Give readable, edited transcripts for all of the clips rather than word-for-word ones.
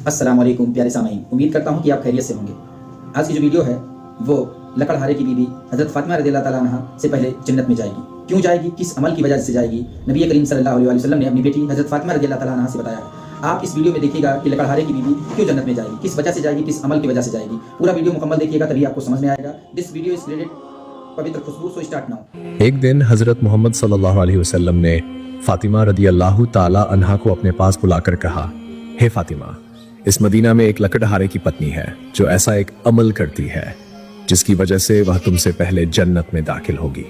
अस्सलाम वालेकुम प्यारे सामाईन, उम्मीद करता हूँ कि आप खैरियत से होंगे। आज की जो वीडियो है वो लकड़हारे की बीबी हज़रत फ़ातिमा रज़ियल्लाहु ताला अन्हा से पहले जन्नत में जाएगी। क्यों जाएगी, किस अमल की वजह से जाएगी, नबी करीम सल्लल्लाहु अलैहि वसल्लम ने अपनी बेटी हज़रत फ़ातिमा रज़ियल्लाहु ताला अन्हा से बताया है। आप इस वीडियो में देखिएगा कि लकड़हारे की बीबी क्यों जन्नत में जाएगी, किस वजह से जाएगी, किस अमल की वजह से जाएगी। पूरा वीडियो मुकम्मल देखिएगा तभी आपको समझ में आएगा। दिस वीडियो इज रिलेटेड पवित्र खुशबू, सो स्टार्ट नाउ। एक दिन हजरत मोहम्मद सल्लल्लाहु अलैहि वसल्लम ने फातिमा रदियल्लाहु ताला अन्हा को अपने पास बुलाकर कहा, हे फातिमा, इस मदीना में एक लकड़हारे की पत्नी है जो ऐसा एक अमल करती है जिसकी वजह से वह तुमसे पहले जन्नत में दाखिल होगी।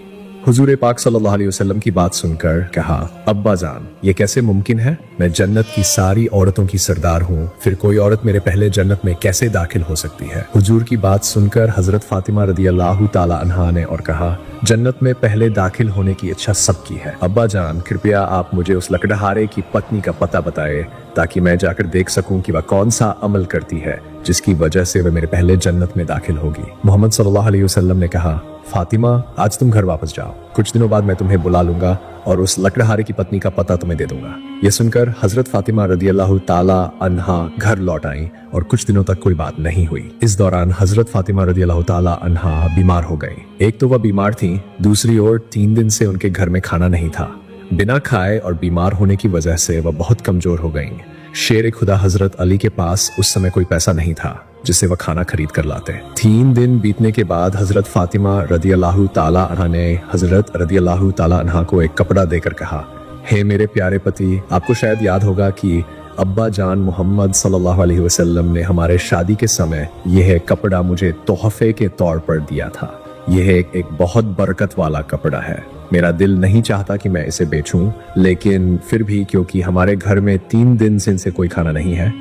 हुजूर पाक सल्लल्लाहु अलैहि वसल्लम की बात सुनकर कहा, अब्बा जान, ये कैसे मुमकिन है? मैं जन्नत की सारी औरतों की सरदार हूँ, फिर कोई औरत मेरे पहले जन्नत में कैसे दाखिल हो सकती है? हुजूर की बात सुनकर हजरत फातिमा रदियल्लाहु ताला अन्हा ने और कहा, जन्नत में पहले दाखिल होने की इच्छा सबकी है। अब्बा जान, कृपया आप मुझे उस लकड़हारे की पत्नी का पता बताए ताकि मैं जाकर देख सकूं कि वह कौन सा अमल करती है जिसकी वजह से वह मेरे पहले जन्नत में दाखिल होगी। मोहम्मद सल्लल्लाहु अलैहि वसल्लम ने कहा, फातिमा, आज तुम घर वापस जाओ, कुछ दिनों बाद मैं तुम्हें बुला लूंगा और उस लकड़हारे की पत्नी का पता तुम्हें दे दूंगा। यह सुनकर हजरत फातिमा रदियल्लाहु ताला अन्हा घर लौट आई और कुछ दिनों तक कोई बात नहीं हुई। इस दौरान हजरत फातिमा रदियल्लाहु ताला अन्हा बीमार हो गई। एक तो वह बीमार थी, दूसरी ओर 3 दिन से उनके घर में खाना नहीं था। बिना खाए और बीमार होने की वजह से वह बहुत कमजोर हो गईं। शेर खुदा हजरत अली के पास उस समय कोई पैसा नहीं था जिससे वह खाना खरीद कर लाते। 3 दिन बीतने के बाद हजरत फातिमा रदियल्लाहु ताला अन्हा ने हजरत रदियल्लाहु ताला अन्हा को एक कपड़ा देकर कहा, हे मेरे प्यारे पति, आपको शायद याद होगा कि अब्बा जान मोहम्मद सल्लल्लाहु अलैहि वसल्लम ने हमारे शादी के समय यह कपड़ा मुझे तोहफे के तौर पर दिया था। यह एक बहुत बरकत वाला कपड़ा है। मेरा दिल नहीं चाहता कि मैं इसे बेचूं, लेकिन फिर भी क्योंकि हमारे घर में 3 दिन से कोई खाना नहीं है,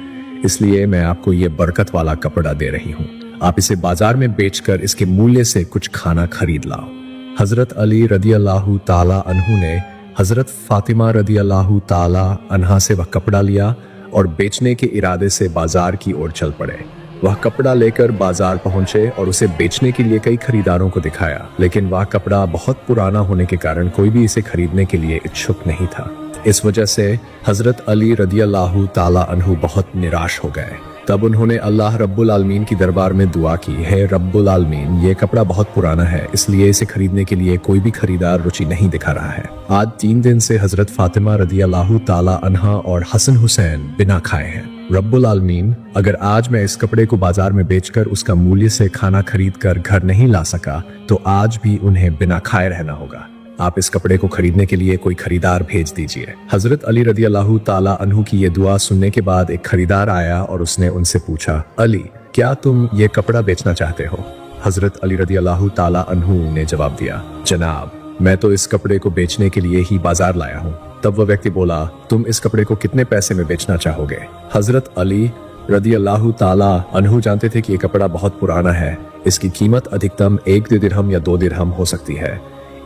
इसलिए मैं आपको ये बरकत वाला कपड़ा दे रही हूँ। आप इसे बाजार में बेचकर इसके मूल्य से कुछ खाना खरीद लाओ। हजरत अली रदियल्लाहु ताला अन्हु ने हजरत फातिमा रदियल्लाहु ताला अन्हा से वह कपड़ा लिया और बेचने के इरादे से बाजार की ओर चल पड़े। वह कपड़ा लेकर बाजार पहुंचे और उसे बेचने के लिए कई खरीदारों को दिखाया, लेकिन वह कपड़ा बहुत पुराना होने के कारण कोई भी इसे खरीदने के लिए इच्छुक नहीं था। इस वजह से हजरत अली रदियल्लाहु ताला अन्हु बहुत निराश हो गए। तब उन्होंने अल्लाह रब्बुल आलमीन की दरबार में दुआ की, हे रब्बुल आलमीन, ये कपड़ा बहुत पुराना है, इसलिए इसे खरीदने के लिए कोई भी खरीदार रुचि नहीं दिखा रहा है। आज 3 दिन से हजरत फातिमा रदियल्लाहु ताला अन्हा और हसन हुसैन बिना खाए हैं। रब्बुल आलमीन, अगर आज मैं इस कपड़े को बाजार में बेचकर उसका मूल्य से खाना खरीद कर घर नहीं ला सका तो आज भी उन्हें बिना खाए रहना होगा। आप इस कपड़े को खरीदने के लिए कोई खरीदार भेज दीजिए। हजरत अली रदियल्लाहु ताला अन्हु की ये दुआ सुनने के बाद एक खरीदार आया और उसने उनसे पूछा, अली, क्या तुम ये कपड़ा बेचना चाहते हो? हजरत अली रदियल्लाहु ताला अन्हु ने जवाब दिया, जनाब, मैं तो इस कपड़े को बेचने के लिए ही बाजार लाया हूँ। तब वह व्यक्ति बोला, तुम इस कपड़े को कितने पैसे में बेचना चाहोगे? हजरत अली रदियल्लाहु ताला अन्हु जानते थे कि ये कपड़ा बहुत पुराना है, इसकी कीमत अधिकतम 1 दिरहम या 2 दिरहम हो सकती है,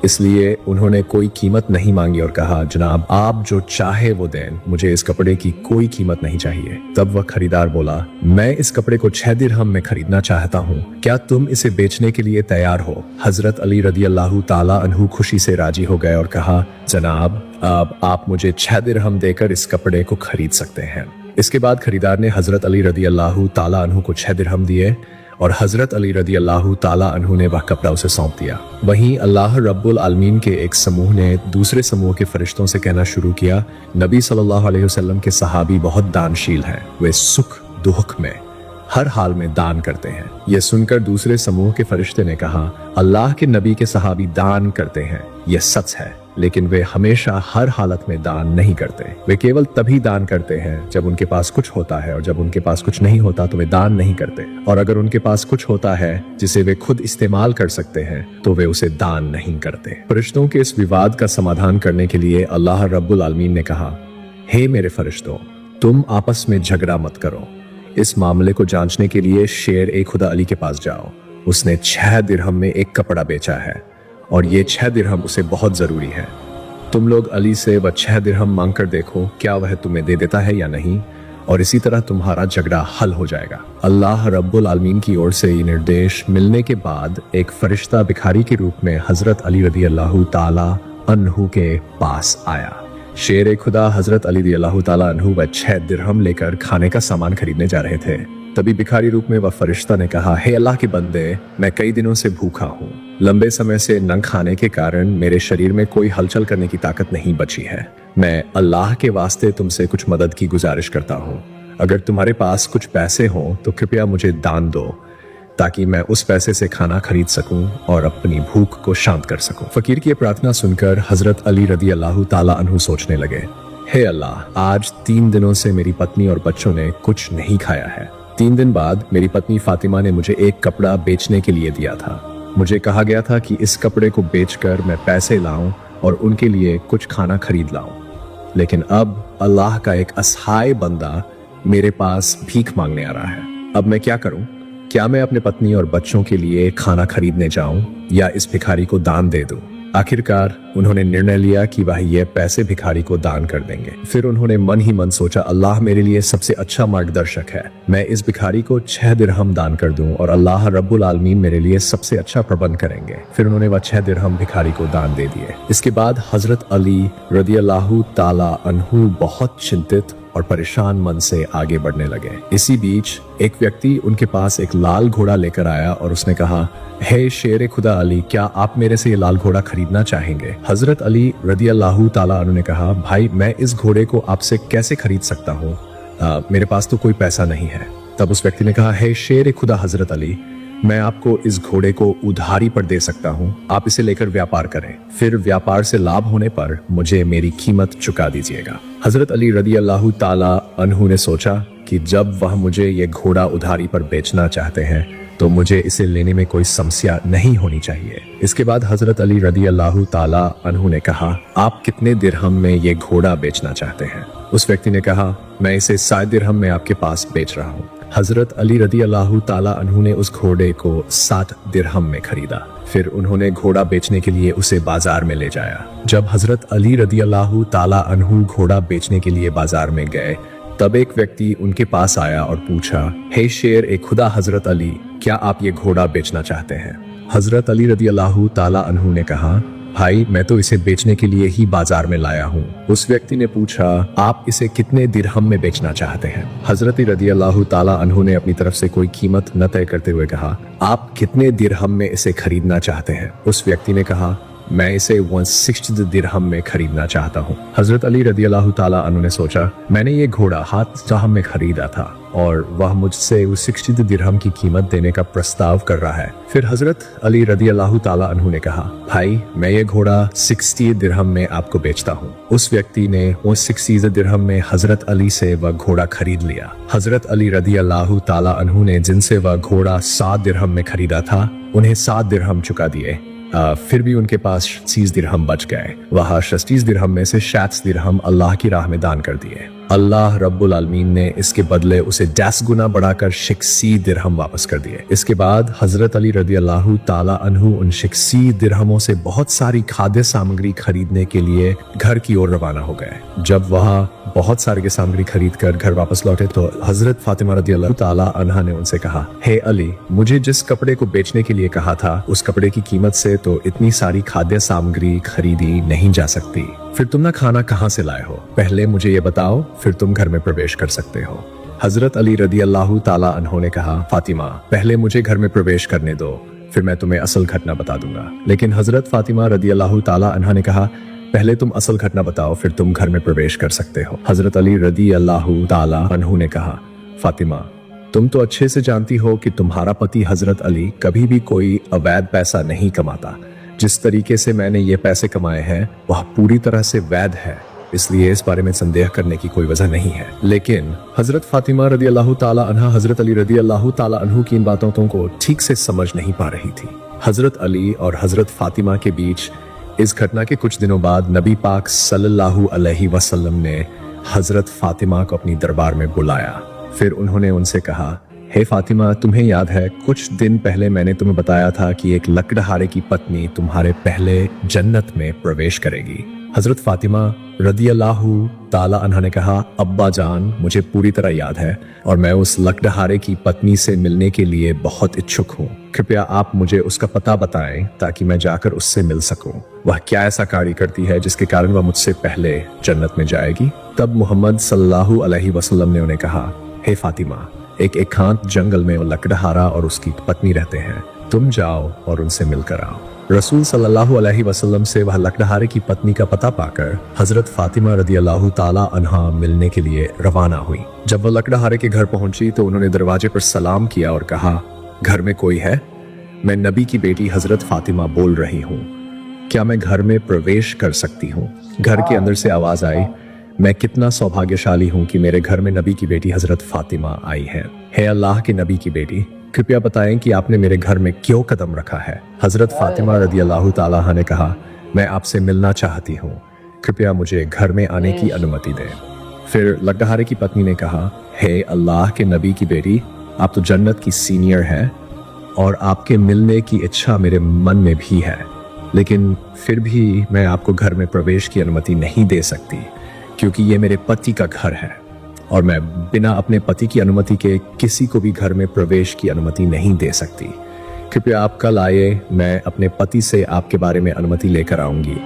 इसलिए उन्होंने कोई कीमत नहीं मांगी और कहा, जनाब, आप जो चाहे वो दें, मुझे इस कपड़े की कोई कीमत नहीं चाहिए। तब वह खरीदार बोला, मैं इस कपड़े को 6 दिरहम में खरीदना चाहता हूँ, क्या तुम इसे बेचने के लिए तैयार हो? हजरत अली रदियल्लाहु ताला अन्हु खुशी से राजी हो गए और कहा, जनाब, अब आप मुझे 6 दिरहम देकर इस कपड़े को खरीद सकते हैं। इसके बाद खरीदार ने हजरत अली रदियल्लाहु ताला अन्हु को 6 दिरहम दिए और हजरत अली रदियल्लाहु ताला अन्हु ने वह कपड़ा उसे सौंप दिया। वहीं अल्लाह रब्बुल आलमीन के एक समूह ने दूसरे समूह के फरिश्तों से कहना शुरू किया, नबी सल्लल्लाहु अलैहि वसल्लम के सहाबी बहुत दानशील हैं, वे सुख दुख में हर हाल में दान करते हैं। यह सुनकर दूसरे समूह के फरिश्ते ने कहा, अल्लाह के नबी के सहाबी दान करते हैं, यह सच है, लेकिन वे हमेशा हर हालत में दान नहीं करते। वे केवल तभी दान करते हैं जब उनके पास कुछ होता है, और जब उनके पास कुछ नहीं होता तो वे दान नहीं करते। और अगर उनके पास कुछ होता है जिसे वे खुद इस्तेमाल कर सकते हैं तो वे उसे दान नहीं करते। फरिश्तों के इस विवाद का समाधान करने के लिए अल्लाह रब्बुल आलमीन ने कहा, हे मेरे फरिश्तों, तुम आपस में झगड़ा मत करो। इस मामले को जांचने के लिए शेर खुदा अली के पास जाओ। उसने 6 दिरहम में एक कपड़ा बेचा है और ये 6 दिरहम उसे बहुत जरूरी है। तुम लोग अली से वह 6 दिरहम मांग कर देखो, क्या वह तुम्हें दे देता है या नहीं, और इसी तरह तुम्हारा झगड़ा हल हो जाएगा। अल्लाह रब्बुल आलमीन की ओर से ये निर्देश मिलने के बाद एक फरिश्ता भिखारी के रूप में हजरत अली रदियल्लाहु ताला अन्हु के पास आया। शेर खुदा हजरत अली रज़ियल्लाहु ताला अन्हु वह 6 दिरहम लेकर खाने का सामान खरीदने जा रहे थे। तभी भिखारी रूप में वह फरिश्ता ने कहा, हे अल्लाह के बंदे, मैं कई दिनों से भूखा हूँ। लंबे समय से न खाने के कारण मेरे शरीर में कोई हलचल करने की ताकत नहीं बची है। मैं अल्लाह के वास्ते तुमसे कुछ मदद की गुजारिश करता हूँ। अगर तुम्हारे पास कुछ पैसे हों तो कृपया मुझे दान दो, ताकि मैं उस पैसे से खाना खरीद सकूं और अपनी भूख को शांत कर सकूं। फकीर की प्रार्थना सुनकर हजरत अली रज़ियल्लाहु ताला अन्हु सोचने लगे, हे अल्लाह, आज 3 दिनों से मेरी पत्नी और बच्चों ने कुछ नहीं खाया है। 3 दिन बाद मेरी पत्नी फातिमा ने मुझे एक कपड़ा बेचने के लिए दिया था। मुझे कहा गया था कि इस कपड़े को बेचकर मैं पैसे लाऊं और उनके लिए कुछ खाना खरीद लाऊं। लेकिन अब अल्लाह का एक असहाय बंदा मेरे पास भीख मांगने आ रहा है। अब मैं क्या करूं? क्या मैं अपने पत्नी और बच्चों के लिए खाना खरीदने जाऊं या इस भिखारी को दान दे दूं? आखिरकार उन्होंने निर्णय लिया कि वह ये पैसे भिखारी को दान कर देंगे। फिर उन्होंने मन ही मन सोचा, अल्लाह मेरे लिए सबसे अच्छा मार्गदर्शक है। मैं इस भिखारी को 6 दिरहम दान कर दूं और अल्लाह रब्बुल आलमीन मेरे लिए सबसे अच्छा प्रबंध करेंगे। फिर उन्होंने वह 6 दिरहम भिखारी को दान दे दिए। इसके बाद हजरत अली रज़ियल्लाहु ताला अन्हु बहुत चिंतित और परेशान मन से आगे बढ़ने लगे। इसी बीच एक व्यक्ति उनके पास एक लाल घोड़ा लेकर आया और उसने कहा, हे शेर खुदा अली, क्या आप मेरे से ये लाल घोड़ा खरीदना चाहेंगे? हजरत अली रज़ियल्लाहु ताला अन्हु ने कहा, भाई मैं इस घोड़े को आपसे कैसे खरीद सकता हूँ? मेरे पास तो कोई पैसा नहीं है। तब उस व्यक्ति ने कहा, हे शेर खुदा हजरत अली, मैं आपको इस घोड़े को उधारी पर दे सकता हूँ, आप इसे लेकर व्यापार करें, फिर व्यापार से लाभ होने पर मुझे मेरी कीमत चुका दीजिएगा। हजरत अली रज़ियल्लाहु ताला अन्हु ने सोचा कि जब वह मुझे ये घोड़ा उधारी पर बेचना चाहते हैं तो मुझे इसे लेने में कोई समस्या नहीं होनी चाहिए। इसके बाद हजरत अली रज़ियल्लाहु ताला अन्हु ने कहा, आप कितने दिरहम में ये घोड़ा बेचना चाहते हैं? उस व्यक्ति ने कहा, मैं इसे 60 दिरहम में आपके पास बेच रहा हूँ। हजरत अली रज़ियल्लाहु ताला अन्हु ने उस घोड़े को 60 दिरहम में खरीदा। फिर उन्होंने घोड़ा बेचने के लिए उसे बाजार में ले जाया। जब हजरत अली रज़ियल्लाहु ताला अन्हु घोड़ा बेचने के लिए बाजार में गए, तब एक व्यक्ति उनके पास आया और पूछा, हे शेर खुदा हजरत अली, क्या आप ये घोड़ा बेचना चाहते हैं? हजरत अली रज़ियल्लाहु ताला अन्हु ने कहा, भाई मैं तो इसे बेचने के लिए ही बाजार में लाया हूँ। उस व्यक्ति ने पूछा, आप इसे कितने दिरहम में बेचना चाहते हैं? हजरत रज़ियल्लाहु ताला अन्हु ने अपनी तरफ से कोई कीमत न तय करते हुए कहा, आप कितने दिरहम में इसे खरीदना चाहते हैं? उस व्यक्ति ने कहा, मैं इसे 160 दिरहम में खरीदना चाहता हूँ। हजरत अली रज़ियल्लाहु ताला अन्हु ने सोचा, मैंने ये घोड़ा 7 दिरहम में खरीदा था और वह मुझसे 60 दिरहम की कीमत देने का प्रस्ताव कर रहा है। फिर हजरत अली रज़ियल्लाहु ताला अन्हु ने कहा, भाई मैं ये घोड़ा 60 दिरहम में आपको बेचता हूँ। उस व्यक्ति ने वो 60 दिरहम में हजरत अली से वह घोड़ा खरीद लिया। हजरत अली रज़ियल्लाहु ताला अन्हु ने जिनसे वह घोड़ा 7 दिरहम में खरीदा था, उन्हें 7 दिरहम चुका दिए। फिर भी उनके पास 30 दिरहम बच गए। वह 30 दिरहम में से 60 दिरहम अल्लाह की राह में दान कर दिए। अल्लाह रब्बुल आलमीन ने इसके बदले उसे 10 गुना बढ़ाकर 60 दिरहम वापस कर दिए। इसके बाद हजरत अली रज़ियल्लाहु ताला अन्हु उन 60 दिरहमों से बहुत सारी खाद्य सामग्री खरीदने के लिए घर की ओर रवाना हो गए। जब वह बहुत सारी सामग्री खरीद कर घर वापस लौटे तो हजरत फातिमा रज़ियल्लाहु ताला अन्हा ने उनसे कहा, हे अली, मुझे जिस कपड़े को बेचने के लिए कहा था उस कपड़े की कीमत से तो इतनी सारी खाद्य सामग्री खरीदी नहीं जा सकती। फिर तुम ना खाना कहाँ से लाए हो? पहले मुझे ये बताओ, फिर तुम घर में प्रवेश कर सकते हो। हजरत अली रज़ियल्लाहु ताला अन्हु ने कहा, फातिमा पहले मुझे घर में प्रवेश करने दो, फिर मैं तुम्हें असल घटना बता दूंगा। लेकिन हजरत फातिमा रज़ियल्लाहु ताला अन्हा ने कहा, पहले तुम असल घटना बताओ, फिर तुम घर में प्रवेश कर सकते हो। हजरत अली रज़ियल्लाहु ताला अन्हु ने कहा, फातिमा तुम तो अच्छे से जानती हो कि तुम्हारा पति हजरत अली कभी भी कोई अवैध पैसा नहीं कमाता। जिस तरीके से मैंने ये पैसे कमाए हैं वह पूरी तरह से वैध है, इसलिए इस बारे में संदेह करने की कोई वजह नहीं है। लेकिन हजरत फातिमा रज़ियल्लाहु ताला अन्हा हजरत अली रज़ियल्लाहु ताला अन्हु की इन बातों को ठीक से समझ नहीं पा रही थी। हजरत अली और हजरत फातिमा के बीच इस घटना के कुछ दिनों बाद नबी पाक सल्लल्लाहु अलैहि वसल्लम ने हजरत फातिमा को अपनी दरबार में बुलाया। फिर उन्होंने उनसे कहा, हे फातिमा, तुम्हें याद है कुछ दिन पहले मैंने तुम्हें बताया था कि एक लकड़हारे की पत्नी तुम्हारे पहले जन्नत में प्रवेश करेगी। हजरत फातिमा रदी अल्लाहु ताला अन्हा ने कहा, अब्बा जान, मुझे पूरी तरह याद है और मैं उस लकड़हारे की पत्नी से मिलने के लिए बहुत इच्छुक हूँ। कृपया आप मुझे उसका पता बताएं ताकि मैं जाकर उससे मिल सकूं। वह क्या ऐसा कार्य करती है जिसके कारण वह मुझसे पहले जन्नत में जाएगी? तब मोहम्मद सल्लल्लाहु अलैहि वसल्लम ने उन्हें कहा, हे फातिमा, एक एकांत जंगल में लकड़हारा और उसकी पत्नी रहते हैं, तुम जाओ और उनसे मिलकर आओ। रसूल सल्लल्लाहु अलैहि वसल्लम से वह लकड़हारे की पत्नी का पता पाकर हजरत फातिमा रदी अल्लाहु ताला अन्हा मिलने के लिए रवाना हुई। जब वह लकड़हारे के घर पहुंची तो उन्होंने दरवाजे पर सलाम किया और कहा, घर में कोई है? मैं नबी की बेटी हजरत फातिमा बोल रही हूँ, क्या मैं घर में प्रवेश कर सकती हूँ? घर के अंदर से आवाज आई, मैं कितना सौभाग्यशाली हूँ कि मेरे घर में नबी की बेटी हजरत फातिमा आई है। हे अल्लाह के नबी की बेटी, कृपया बताएं कि आपने मेरे घर में क्यों कदम रखा है? हजरत फातिमा रदी अल्लाहु ताला अन्हा ने कहा, मैं आपसे मिलना चाहती हूँ, कृपया मुझे घर में आने की अनुमति दें। फिर लकड़हारे की पत्नी ने कहा, हे अल्लाह के नबी की बेटी, आप तो जन्नत की सीनियर हैं और आपके मिलने की इच्छा मेरे मन में भी है, लेकिन फिर भी मैं आपको घर में प्रवेश की अनुमति नहीं दे सकती क्योंकि ये मेरे पति का घर है और मैं बिना अपने पति की अनुमति के किसी को भी घर में प्रवेश की अनुमति नहीं दे सकती। कृपया आप कल आइए, मैं अपने पति से आपके बारे में अनुमति लेकर आऊंगी।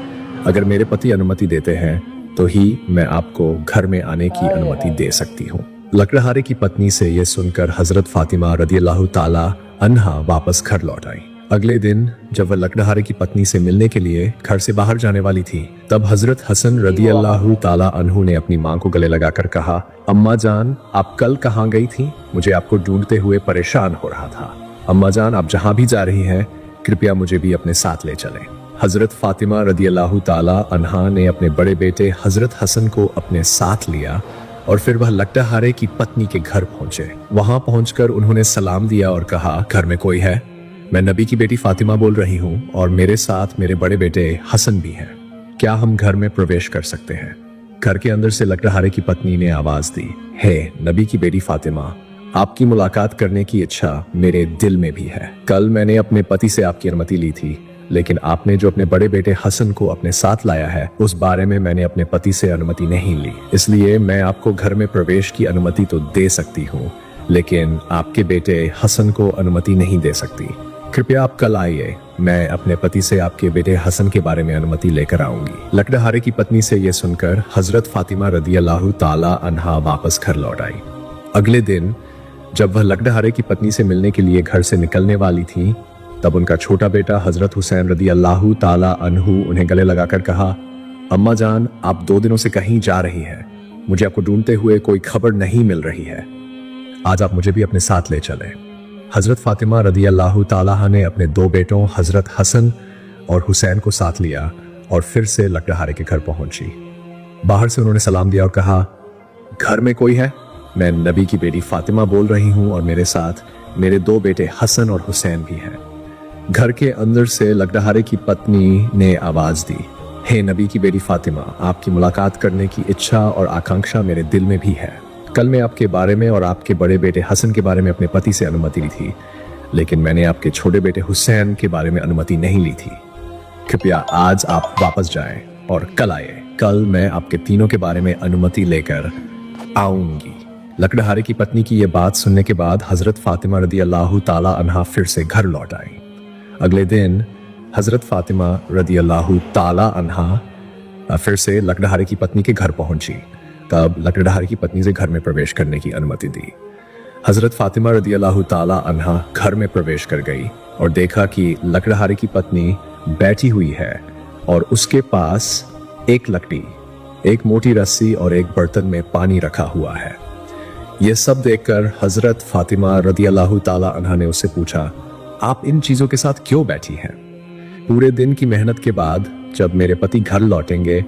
अगर मेरे पति अनुमति देते हैं तो ही मैं आपको घर में आने की अनुमति दे सकती हूँ। लकड़हारे की पत्नी से यह सुनकर हजरत फातिमा रदी अल्लाहु ताला अन्हा वापस घर लौट आई। अगले दिन जब वह लकड़हारे की पत्नी से मिलने के लिए घर से बाहर जाने वाली थी, तब हजरत हसन रदी अल्लाहु ताला अन्हु ने अपनी मां को गले लगाकर कहा, अम्मा जान, आप कल कहाँ गई थी? मुझे आपको ढूंढते हुए परेशान हो रहा था। अम्मा जान, आप जहां भी जा रही हैं, कृपया मुझे भी अपने साथ ले चलें। हजरत फातिमा रदी अल्लाहु ताला अन्हा ने अपने बड़े बेटे हजरत हसन को अपने साथ लिया और फिर वह लकड़हारे की पत्नी के घर पहुंचे। वहां पहुंचकर उन्होंने सलाम दिया और कहा, घर में कोई है? मैं नबी की बेटी फातिमा बोल रही हूँ और मेरे साथ मेरे बड़े बेटे हसन भी हैं, क्या हम घर में प्रवेश कर सकते हैं? घर के अंदर से लकड़हारे की पत्नी ने आवाज दी, हे नबी की बेटी फातिमा, आपकी मुलाकात करने की इच्छा मेरे दिल में भी है। कल मैंने अपने पति से आपकी अनुमति ली थी, लेकिन आपने जो अपने बड़े बेटे हसन को अपने साथ लाया है उस बारे में मैंने अपने पति से अनुमति नहीं ली, इसलिए मैं आपको घर में प्रवेश की अनुमति तो दे सकती हूँ, लेकिन आपके बेटे हसन को अनुमति नहीं दे सकती। कृपया आप कल आइए, मैं अपने पति से आपके बेटे हसन के बारे में अनुमति लेकर आऊंगी। लकड़हारे की पत्नी से यह सुनकर हजरत फातिमा रदी अल्लाहु ताला अन्हा वापस घर लौट आई। अगले दिन जब वह लकड़हारे की पत्नी से मिलने के लिए घर से निकलने वाली थी, तब उनका छोटा बेटा हजरत हुसैन रदी अल्लाहु ताला अन्हु उन्हें गले लगाकर कहा, अम्मा जान, आप 2 दिनों से कहीं जा रही हैं, मुझे आपको ढूंढते हुए कोई खबर नहीं मिल रही है, आज आप मुझे भी अपने साथ ले चलें। हजरत फातिमा रदी अल्लाहु ताला ने अपने 2 बेटों हजरत हसन और हुसैन को साथ लिया और फिर से लकड़हारे के घर पहुंची। बाहर से उन्होंने सलाम दिया और कहा, घर में कोई है? मैं नबी की बेटी फातिमा बोल रही हूं और मेरे साथ मेरे 2 बेटे हसन और हुसैन भी हैं। घर के अंदर से लकड़हारे की पत्नी ने आवाज दी, हे नबी की बेटी फातिमा, आपकी मुलाकात करने की इच्छा और आकांक्षा मेरे दिल में भी है। कल मैं आपके बारे में और आपके बड़े बेटे हसन के बारे में अपने पति से अनुमति ली थी, लेकिन मैंने आपके छोटे बेटे हुसैन के बारे में अनुमति नहीं ली थी। कृपया आज आप वापस जाएं और कल आए, कल मैं आपके तीनों के बारे में अनुमति लेकर आऊंगी। लकड़हारे की पत्नी की यह बात सुनने के बाद हजरत फातिमा रदी अल्लाहु ताला अन्हा फिर से घर लौट आई। अगले दिन हजरत फातिमा रदी अल्लाहु ताला अन्हा फिर से लकड़हारे की पत्नी के घर पहुंची। तब लकड़हारे की पत्नी से घर में प्रवेश करने की अनुमति दी। हजरत फातिमा रदी अल्लाहु ताला अन्हा घर में प्रवेश कर गई और देखा कि लकड़हारे की पत्नी बैठी हुई है और उसके पास एक लकड़ी, एक मोटी रस्सी और एक बर्तन में पानी रखा हुआ है। यह सब देखकर हजरत फातिमा रदी अल्लाहु ताला अन्हा ने उससे पूछा, आप इन चीजों के साथ क्यों बैठी हैं? पूरे दिन की मेहनत के बाद जब मेरे पति घर लौटेंगे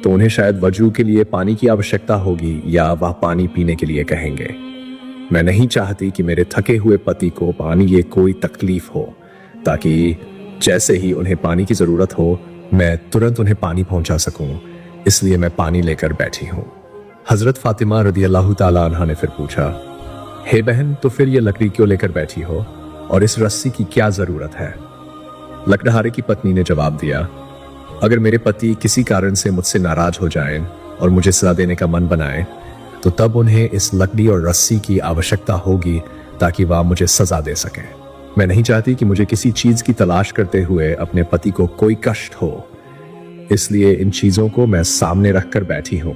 तो उन्हें शायद वजू के लिए पानी की आवश्यकता होगी या वह पानी पीने के लिए कहेंगे। मैं नहीं चाहती कि मेरे थके हुए पति को पानी ये कोई तकलीफ हो, ताकि जैसे ही उन्हें पानी की जरूरत हो मैं तुरंत उन्हें पानी पहुंचा सकूं, इसलिए मैं पानी लेकर बैठी हूं। हजरत फातिमा रदी अल्लाहु ताला अन्हा ने फिर पूछा, हे बहन, तो फिर ये लकड़ी क्यों लेकर बैठी हो और इस रस्सी की क्या जरूरत है? लकड़हारे की पत्नी ने जवाब दिया, अगर मेरे पति किसी कारण से मुझसे नाराज हो जाएं और मुझे सजा देने का मन बनाए तो तब उन्हें इस लकड़ी और रस्सी की आवश्यकता होगी ताकि वह मुझे सजा दे सके। मैं नहीं चाहती कि मुझे किसी चीज की तलाश करते हुए अपने पति को कोई कष्ट हो, इसलिए इन चीजों को मैं सामने रखकर बैठी हूं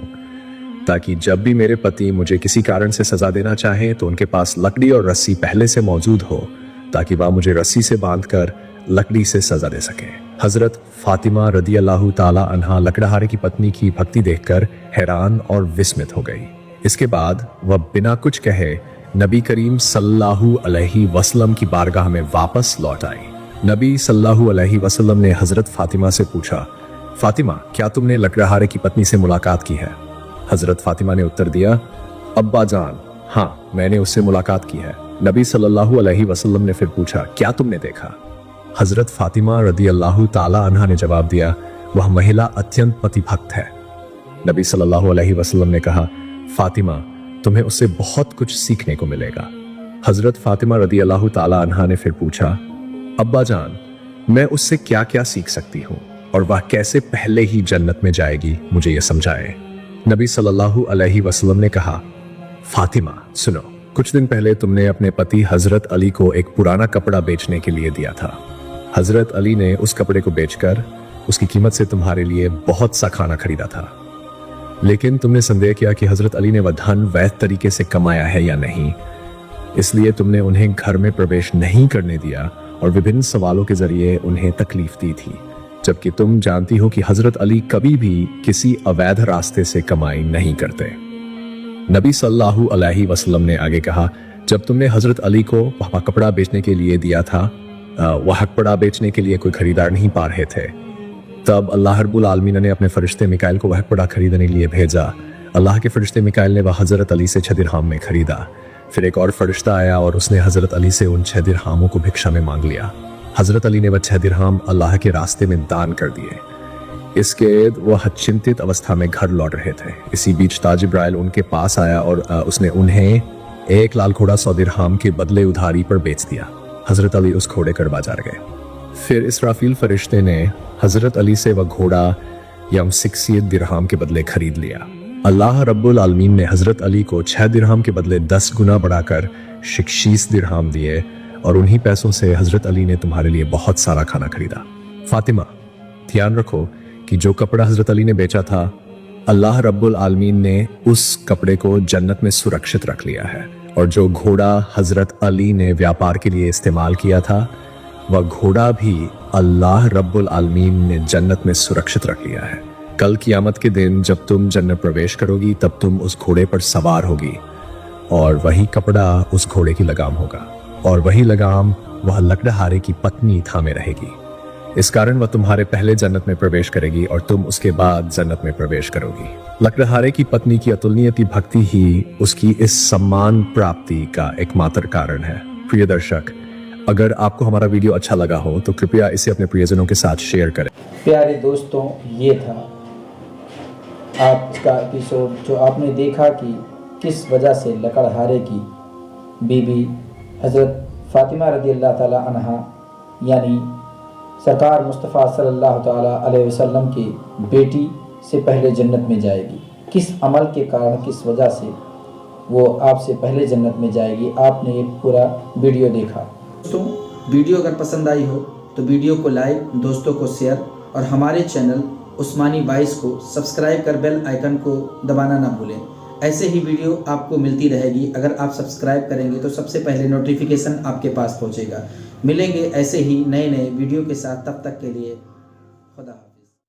ताकि जब भी मेरे पति मुझे किसी कारण से सजा देना चाहे तो उनके पास लकड़ी और रस्सी पहले से मौजूद हो ताकि वह मुझे रस्सी से बांधकर लकड़ी से सजा दे सके। हजरत फातिमा रदी अल्लाह ताला अन्हा लकड़हारे की पत्नी की भक्ति देखकर हैरान और विस्मित हो गई। इसके बाद वह बिना कुछ कहे नबी करीम सल्लल्लाहु अलैहि वसल्लम की बारगाह में वापस लौट आई। नबी सल्लल्लाहु अलैहि वसल्लम ने हजरत फातिमा से पूछा, फातिमा क्या तुमने लकड़हारे की पत्नी से मुलाकात की है? हजरत फातिमा ने उत्तर दिया, अब्बा जान हाँ मैंने उससे मुलाकात की है। नबी सल्लल्लाहु अलैहि वसल्लम ने फिर पूछा, क्या तुमने देखा? हजरत फातिमा रदी अल्लाह ताला अन्हा ने जवाब दिया, वह महिला अत्यंत पतिभक्त है। नबी सल्लल्लाहु अलैहि वसल्लम ने कहा, फातिमा तुम्हें उससे बहुत कुछ सीखने को मिलेगा। हजरत फातिमा रदी अल्लाह ताला अन्हा ने फिर पूछा, अब्बा जान मैं उससे क्या क्या सीख सकती हूँ और वह कैसे पहले ही जन्नत में जाएगी, मुझे यह समझाए। नबी सल्लल्लाहु अलैहि वसल्लम ने कहा, फातिमा सुनो, कुछ दिन पहले तुमने अपने पति हजरत अली को एक पुराना कपड़ा बेचने के लिए दिया था। हजरत अली ने उस कपड़े को बेचकर उसकी कीमत से तुम्हारे लिए बहुत सा खाना खरीदा था, लेकिन तुमने संदेह किया कि हजरत अली ने वह धन वैध तरीके से कमाया है या नहीं, इसलिए तुमने उन्हें घर में प्रवेश नहीं करने दिया और विभिन्न सवालों के जरिए उन्हें तकलीफ दी थी, जबकि तुम जानती हो कि हजरत अली कभी भी किसी अवैध रास्ते से कमाई नहीं करते। नबी सल्लल्लाहु अलैहि वसल्लम ने आगे कहा, जब तुमने हजरत अली को वह कपड़ा बेचने के लिए दिया था, वह कपड़ा बेचने के लिए कोई खरीदार नहीं पा रहे थे, तब अल्लाह रब्बुल आलमीन ने अपने फरिश्ते मिकाइल को वह कपड़ा खरीदने के लिए भेजा। अल्लाह के फरिश्ते मिकाइल ने वह हजरत अली से 6 दिरहाम में खरीदा। फिर एक और फरिश्ता आया और उसने हजरत अली से उन 6 दिरहामों को भिक्षा में मांग लिया। हजरत अली ने वह 6 दिरहाम अल्लाह के रास्ते में दान कर दिए। इसके बाद वह चिंतित अवस्था में घर लौट रहे थे। इसी बीच ताज इब्राहिल उनके पास आया और उसने उन्हें एक लाल घोड़ा 100 दिरहाम के बदले उधारी पर बेच दिया। हजरत अली उस घोड़े कर बाजार गए। फिर इसराफील फरिश्ते ने हजरत अली से वह घोड़ा यम 60 दिरहाम के बदले खरीद लिया। अल्लाह रब्बुल आलमीन ने हजरत अली को 6 दिरहाम के बदले 10 गुना बढ़ाकर 66 दिरहाम दिए और उन्हीं पैसों से हजरत अली ने तुम्हारे लिए बहुत सारा खाना खरीदा। फातिमा ध्यान रखो कि जो कपड़ा हजरत अली ने बेचा था, अल्लाह रब्बुल आलमीन ने उस कपड़े को जन्नत में सुरक्षित रख लिया है, और जो घोड़ा हजरत अली ने व्यापार के लिए इस्तेमाल किया था, वह घोड़ा भी अल्लाह रब्बुल आलमीन ने जन्नत में सुरक्षित रख लिया है। कल क़यामत के दिन जब तुम जन्नत प्रवेश करोगी तब तुम उस घोड़े पर सवार होगी और वही कपड़ा उस घोड़े की लगाम होगा और वही लगाम वह लकड़हारे की पत्नी थामे रहेगी। इस कारण वह तुम्हारे पहले जन्नत में प्रवेश करेगी और तुम उसके बाद जन्नत में प्रवेश करोगी। लकड़हारे की पत्नी की अतुलनीय भक्ति ही उसकी इस सम्मान प्राप्ति का एकमात्र कारण है। प्रिय दर्शक, अगर आपको हमारा वीडियो अच्छा लगा हो तो कृपया इसे अपने प्रियजनों के साथ शेयर करें। प्यारे दोस्तों, ये था आज का एपिसोड जो आपने देखा कि किस वजह से लकड़हारे की बीबी हज़रत फातिमा रज़ी अल्लाह ताला अन्हा यानी सरकार मुस्तफ़ा सल्लल्लाहु ताला अलैहि वसल्लम की बेटी से पहले जन्नत में जाएगी। किस अमल के कारण, किस वजह से वो आपसे पहले जन्नत में जाएगी, आपने ये पूरा वीडियो देखा। दोस्तों, वीडियो अगर पसंद आई हो तो वीडियो को लाइक, दोस्तों को शेयर और हमारे चैनल उस्मानी वॉइस को सब्सक्राइब कर बेल आइकन को दबाना ना भूलें। ऐसे ही वीडियो आपको मिलती रहेगी। अगर आप सब्सक्राइब करेंगे तो सबसे पहले नोटिफिकेशन आपके पास पहुंचेगा। मिलेंगे ऐसे ही नए नए वीडियो के साथ, तब तक के लिए खुदा।